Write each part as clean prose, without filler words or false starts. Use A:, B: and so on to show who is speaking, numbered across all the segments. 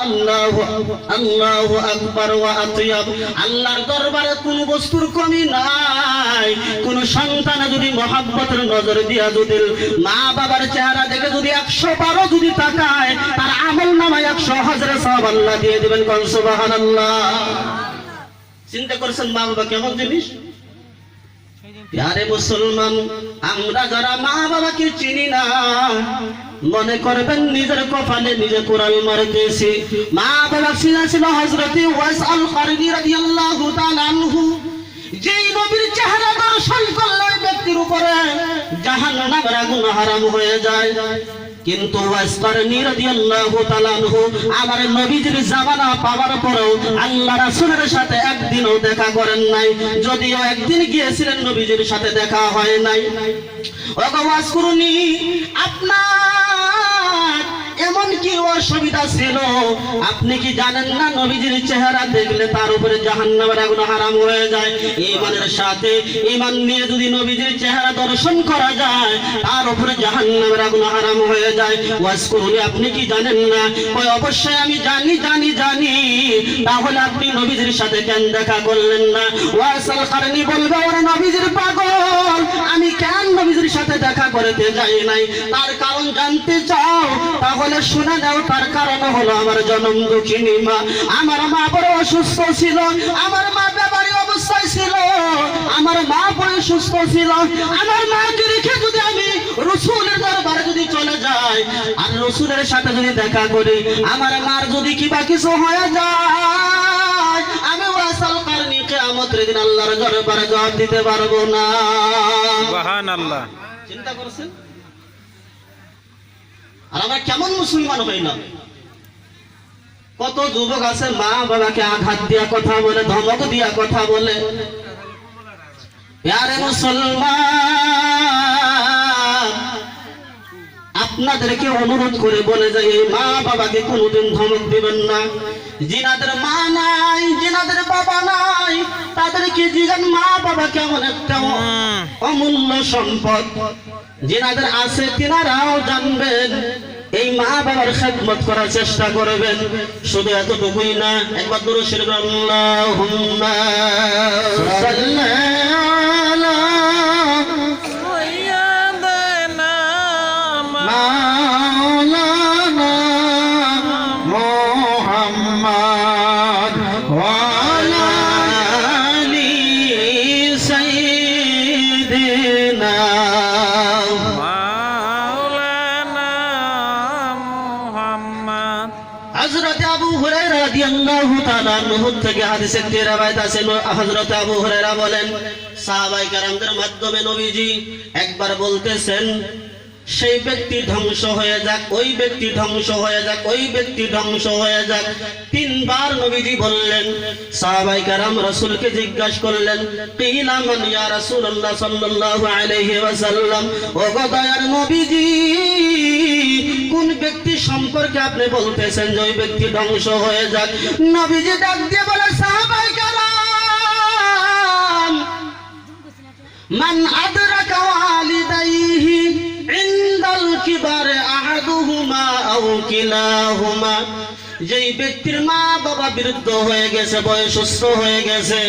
A: আল্লাহু আল্লাহু আকবার ওয়া আতিয়াব। আল্লাহর দরবারে কোন বস্তুর কমি নাই। কোন সন্তান যদি মহব্বতের নজর দিয়া যদি মা বাবার চেহারা দেখে যদি 112 যদি তাকায়, তার আমল নামায় 100 হাজারের সওয়াব আল্লাহ দিয়ে দিবেন। কোন সুবহানাল্লাহ। চিন্তা করছেন মা বাবা কেমন জিনিস? প্যারে মুসলমান, আমরা যারা মা বাবাকে চিনি না, মনে করবেন নিজের কপালে নিজে কোরাল মারতেছি। মা বাবা ছিল হযরত ওয়াইস আল কারনী রাদিয়াল্লাহু তাআলা আনহু। যেই নবীর চেহারা দর্শন করলে ব্যক্তির উপরে জাহান্নামের আগুন হারাম হয়ে যায়। কিন্তু ওয়াইস কারনী রাদিয়াল্লাহু তাআলা আনহু আমার নবীজির জামানা পাওয়ার পরেও আল্লাহ রাসূলের সাথে একদিনও দেখা করেন নাই। যদিও একদিন গিয়েছিলেন, নবীজির সাথে দেখা হয় নাই। ওগো ওয়াইস কারনী, আপনার এমন কি অসুবিধা ছিল? আপনি কি জানেন না নবীজির চেহারা দেখলে তার উপরে জাহান্নামের আগুন হারাম হয়ে যায়? ঈমানের সাথে ঈমান নিয়ে যদি নবীজির চেহারা দর্শন করা যায়, তার উপরে জাহান্নামের আগুন হারাম হয়ে যায়। ওয়াজ করুন, আপনি কি জানেন না? কই অবশ্যই আমি জানি জানি জানি। তাহলে আপনি নবীজির সাথে কেন দেখা করলেন না? ওয়াইস আল কারনী বলবে, ওরে নবীজির পাগল, আমি কেন নবীজির সাথে দেখা করতে যাই নাই? তার কারণ জানতে চাও? তাহলে শুনে নাও। তার কারণ হলো আমার জনম দুঃখিনী মা। আমার মা বড় অসুস্থ ছিল, আমার মা বেমারি অবস্থায় ছিল, আমার মা বড় সুস্থ ছিল। আমার মাকে রেখে যদি আমি রাসূলের দরবারে যদি চলে যাই আর রাসূলের সাথে যদি দেখা করি, আমার মার যদি কিবা কিছু হয়ে যায়, আমি ওয়াইস আল কারনী কিয়ামতের দিন আল্লাহর দরবারে জবাব দিতে পারবো না।
B: সুবহানাল্লাহ।
A: চিন্তা করছেন? আর আমরা কেমন মুসলমান হইলাম? কত যুবক আছে মা বাবাকে আঘাত দিয়া কথা বলে, ধমক দিয়া কথা বলে। প্যারে মুসলমান, আপনাদেরকে অনুরোধ করে বলে যাই, এই মা বাবাকে কোনোদিন ধমক দিবেন না। জিনাদের মা নাই, জিনাদের বাবা নাই, তাদেরকে জিগান মা বাবা কেমন একটা অমূল্য সম্পদ। জিনাদের আছে তিনারাও জানবেন। এই মা বাবার খেদমত করার চেষ্টা করবেন। শুধু এতটুকুই না, একবার দুরূদ শরীফ আল্লাহুম্মা সাল্লি আলা সাইয়্যিদিনা মাওলানা মুহাম্মদ ওয়া আলা আলি সাইয়্যিদিনা হযরত আবু হুরায়রা রাদিয়াল্লাহু তাআলা আনহু থেকে হাদিসের riwayat আছে। হযরত আবু হুরায়রা বলেন, সাহাবায়ে কেরামদের মাধ্যমে নবীজি একবার বলতেছেন, সেই ব্যক্তি ধ্বংস হয়ে যাক, ওই ব্যক্তি ধ্বংস হয়ে যাক, ওই ব্যক্তি ধ্বংস হয়ে যাক। তিনবার নবীজি বললেন। সাহাবায়ে কেরাম রাসূলকে জিজ্ঞাসা করলেন, কিলা মান ইয়া রাসূলুল্লাহ সাল্লাল্লাহু আলাইহি ওয়াসাল্লাম, ও গো দয়ার নবীজি, কোন ব্যক্তি সম্পর্কে আপনি বলতেছেন যে ওই ব্যক্তি ধ্বংস হয়ে যাক? নবীজি ডাক দিয়ে বলে, সাহাবায়ে কেরাম, মান আদরাকা ওয়ালিদাইহি ইনদাল কিবারে আহাদুহুমা আও কিলাহুমা, যেই ব্যক্তির মা বাবা বৃদ্ধ হয়ে গেছে, বয়সস্থ হয়ে গেছে,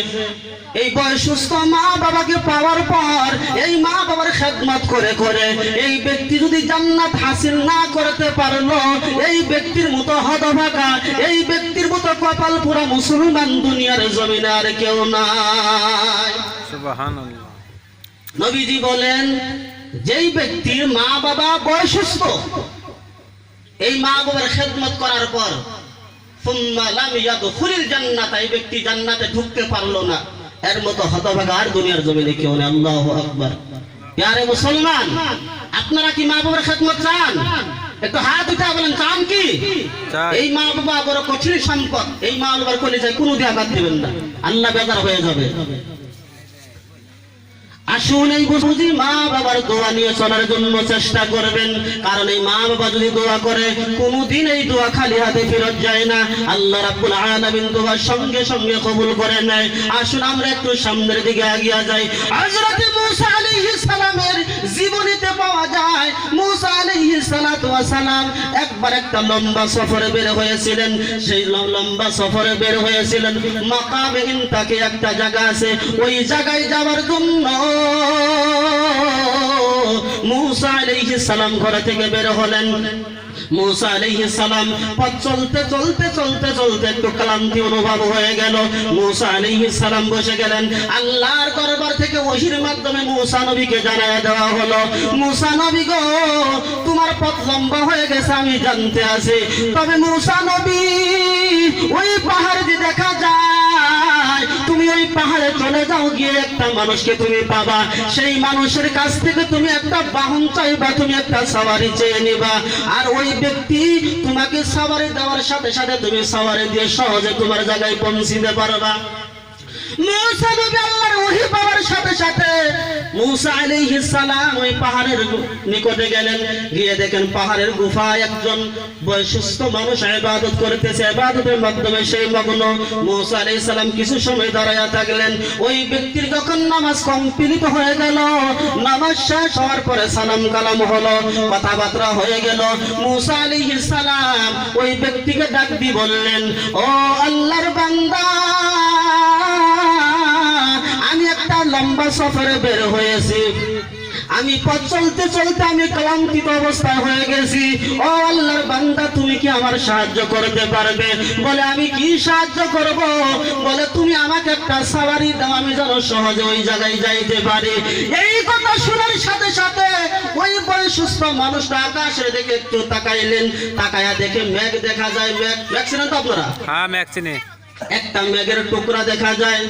A: এই বয়সস্থ মা বাবাকে পাওয়ার পর এই মা বাবার খেদমত করে করে এই ব্যক্তি যদি জান্নাত হাসিল না করতে পারলো, এই ব্যক্তির মতো হতভাগা, এই ব্যক্তির মতো কপাল পুরা মুসলমান দুনিয়ার জমিনে আর কেউ নাই।
B: সুবহানাল্লাহ।
A: নবীজি বলেন, যেই ব্যক্তির মা বাবা বয়সস্থ, এই মা বাবার খেদমত করার পর সুম্মা লাম ইয়াদখুলিল জান্নাত, এই ব্যক্তি জান্নাতে ঢুকতে পারলো না, এর মতো হতভাগা আর দুনিয়ার জমিনে কেউ নেই। আল্লাহু আকবার। প্যারে মুসলমান, আপনারা কি মা বাবার খেদমত চান? একটু হাত উঠা বলেন, চান কি? এই মা বাবা বড় কঠিন সম্পদ। এই মা বাবার কলিজায় কোনো দিয়ে আঘাত দিবেন না, আল্লাহ বেজার হয়ে যাবে। আসুন এই বুঝি মা বাবার দোয়া নিয়ে চলার জন্য চেষ্টা করবেন। কারণ এই মা বাবা যদি দোয়া করে, কোনদিন এই দোয়া খালি হাতে ফেরত যায় না। আল্লাহ রাব্বুল আলামিন দোয়া সঙ্গে সঙ্গে কবুল করে নেয়। আসুন আমরা একটু সামনের দিকে এগিয়ে যাই। হযরত মূসা আলাইহিস সালামের জীবন জীবনীতে পাওয়া যায় মুসা আলাইহিস সালাতু ওয়াস সালাম একবার একটা লম্বা সফরে বের হয়েছিলেন। সেই লম্বা সফরে বের হয়েছিলেন, মাকামে ইনতাকে একটা জায়গা আছে, ওই জায়গায় যাওয়ার জন্য মুসা আলাইহিস সালাম ঘর থেকে বের হলেন। মুসা আলাইহিস সালাম পথ চলতে চলতে চলতে চলতে একটু ক্লান্তি অনুভব হয়ে গেল। মুসা আলাইহিস সালাম বসে গেলেন। আল্লাহর দরবার থেকে ওহীর মাধ্যমে মুসা নবীকে জানায়া দেওয়া হলো, মুসা নবী গো, তোমার পথ লম্বা হয়ে গেছে আমি জানতে আছি, তবে মুসা নবী ওই পাহাড় যে দেখা যায়, তুমি ওই পাহাড়ে চলে যাও, গিয়ে একটা মানুষকে তুমি পাবা, সেই মানুষের কাছ থেকে তুমি একটা বাহন চাইবা, তুমি একটা সাওয়ারি চেয়ে নিবা, আর ওই ব্যক্তি তোমাকে সাওয়ারি দেওয়ার সাথে সাথে তুমি সাওয়ারি দিয়ে সহজে তোমার জায়গায় পৌঁছিতে পারবা। মুসা নবী আল্লাহর ওহী পাওয়ার সাথে সাথে মুসা আলাইহিস সালাম ওই পাহাড়ের নিকটে গেলেন। গিয়ে দেখেন পাহাড়ের গুফায় একজন বয়স্ক মানুষ ইবাদত করতেছে, ইবাদতের মাধ্যমে সেই মগ্ন। মুসা আলাইহিস সালাম কিছু সময় দাঁড়ায়া থাকলেন। ওই ব্যক্তির যখন নামাজ কমপ্লিট হয়ে গেল, নামাজ শেষ হওয়ার পরে সালাম কালাম হলো, কথাবার্তা হয়ে গেল, মুসা আলাইহিস সালাম ওই ব্যক্তিকে ডাক দিয়ে বললেন, ও আল্লাহর বান্দা, আমি একটা লম্বা সফরে বের হয়েছি, আমি পথ চলতে চলতে আমি ক্লান্তিত অবস্থায় হয়ে গেছি, ও আল্লাহর বান্দা তুমি কি আমার সাহায্য করতে পারবে? বলে আমি কি সাহায্য করব? বলে তুমি আমাকে একটা সাওয়ারি দাও, আমি যেন সহজে ওই জায়গায় যাইতে পারি। এই কথা শোনার সাথে সাথে ওই বয়স্ক মানুষটা আকাশের দিকে একটু তাকাইলেন, তাকায়া দেখে মেঘ দেখা যায়। মেঘ চিনেন তো আপনারা?
B: হ্যাঁ, ম্যাক্সিনে
A: একটা মেঘের টুকরা দেখা যায়।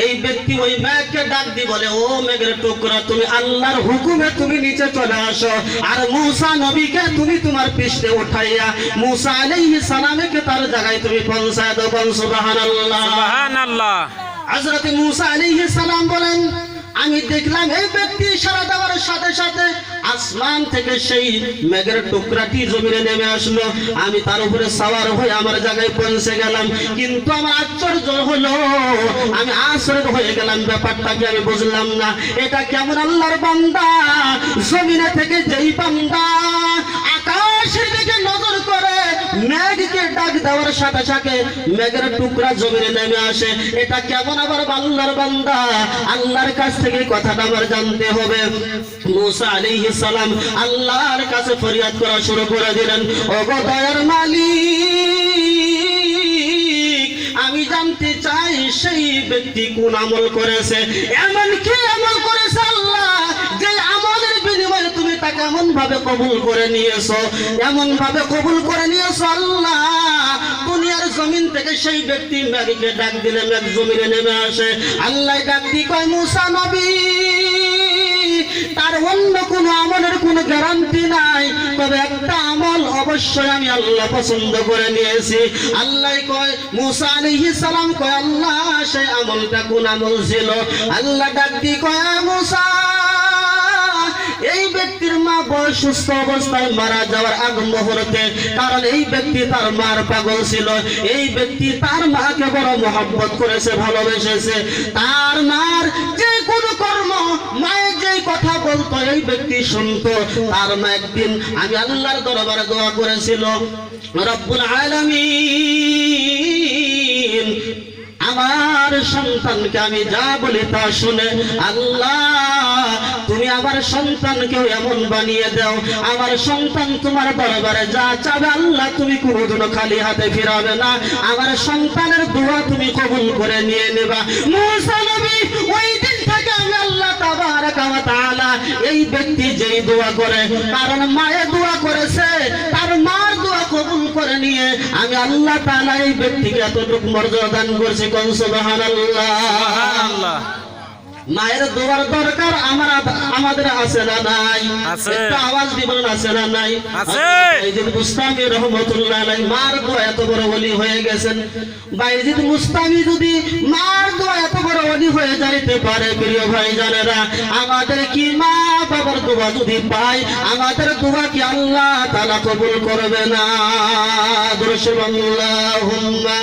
A: এই ব্যক্তি ওই মেঘকে ডাক দি বলে, ও মেঘের টুকরা, তুমি আল্লাহর হুকুমে তুমি নিচে চলে আসো, আর মুসা নবীকে তুমি তোমার পৃষ্ঠে উঠাইয়া মুসা আলাইহিস সালামকে তার জায়গায় তুমি পৌঁছায় দাও। সুবহানাল্লাহ,
B: সুবহানাল্লাহ।
A: হযরত মুসা আলাইহিস সালাম বলেন, আমি দেখলাম এই ব্যক্তি ইশারা দেওয়ার সাথে সাথে আসমান থেকে সেই মেঘের টুকরাটি জমিনে নেমে আসলো, আমি তার উপরে সাওয়ার হয়ে আমার জায়গায় পৌঁছে গেলাম। কিন্তু আমার আশ্চর্য হলো, আমি আশ্চর্য হয়ে গেলাম, ব্যাপারটাকে আমি বুঝলাম না, এটা কেমন আল্লাহর বান্দা, জমিনে থেকে যেই বান্দা আকাশের দিকে নজর করে মেঘকে ডাক দেওয়ার সাথে সাথে মেঘের টুকরা জমিনে নেমে আসে, এটা কেমন আবার আল্লাহর বান্দা? আল্লাহর কাছ থেকে কথাটা আমার জানতে হবে। মুসা আলাইহিস সালাম আল্লাহর কাছে ফরিয়াদ করা শুরু করে দিলেন, ওগো দয়ার মালিক, আমি জানতে চাই সেই ব্যক্তি কোন আমল করেছে, এমন কি আমল করেছে আল্লাহ, যে আমলের বিনিময়ে তুমি তাকে এমন ভাবে কবুল করে নিয়েছো, এমন ভাবে কবুল করে নিয়েছো আল্লাহ, দুনিয়ার জমিন থেকে সেই ব্যক্তি মেঘকে ডাক দিলে মেঘ জমিনে নেমে আসে। আল্লাহ ডাক দিয়ে কয়, মুসা নবী, তার অন্য কোন আমলের কোনো গ্যারান্টি নাই, তবে একটা আমল অবশ্যই আমি আল্লাহ পছন্দ করে নিয়েছি। আল্লাহ কয়, মুসা আলাইহিস সালাম কয়, আল্লাহ সেই আমলটা কোন আমল ছিল? আল্লাহ ডাক দিয়ে কয়, মুসা, এই ব্যক্তির মা বয়সস্থ অবস্থায় মারা যাওয়ার আগ মুহূর্তে, কারণ এই ব্যক্তি তার মার পাগল ছিল, এই ব্যক্তি তার মাকে বড় মহব্বত করেছে, ভালোবেসেছে, তার মার যে কোনো কর্ম, মায়ের যে কথা বলতো এই ব্যক্তি শুনতো। তার মা একদিন আমি আল্লাহর দরবারে দোয়া করেছিল, রব্বুল আলামিন আমার সন্তানকে আমি যা বলি তা শুনে, আল্লাহ তুমি আমার সন্তানকেও এমন বানিয়ে দাও, আমার সন্তান তোমার দরবারে যা চাবে আল্লাহ তুমি কোনোদিনও খালি হাতে ফিরাবে না, আমার সন্তানের দোয়া তুমি কবুল করে নিয়ে নেবা। মুসা নবী ওই দিন থেকে আমি আল্লাহ তাবারাকা ওয়া তাআলা এই ব্যক্তি যেই দোয়া করে, কারণ মায়ে দোয়া করেছে, তার মার দোয়া কবুল করে নিয়ে আমি আল্লাহ তাআলা এই ব্যক্তিকে এতটুকু মর্যাদা দান করছি। কোন সুবহানাল্লাহ।
B: সুবহানাল্লাহ।
A: মায়ের দোয়ার দরকার আমাদের আছে না নাই?
B: আছে।
A: একটু আওয়াজ দিবেন, আছে না নাই?
B: আছে।
A: বাইজিদ মুস্তামি রহমাতুল্লাহ আলাইহি মার দোয়া এত বড় ওলি হয়ে গেছেন। বাইজিদ মুস্তামি যদি মার দোয়া এত বড় ওলি হয়ে যাইতে পারে, প্রিয় ভাই জানেরা, আমাদের কি মা বাবার দোয়া যদি পাই, আমাদের দোয়া কি আল্লাহ তাআলা কবুল করবে না? দুরূদ আল্লাহুম্মা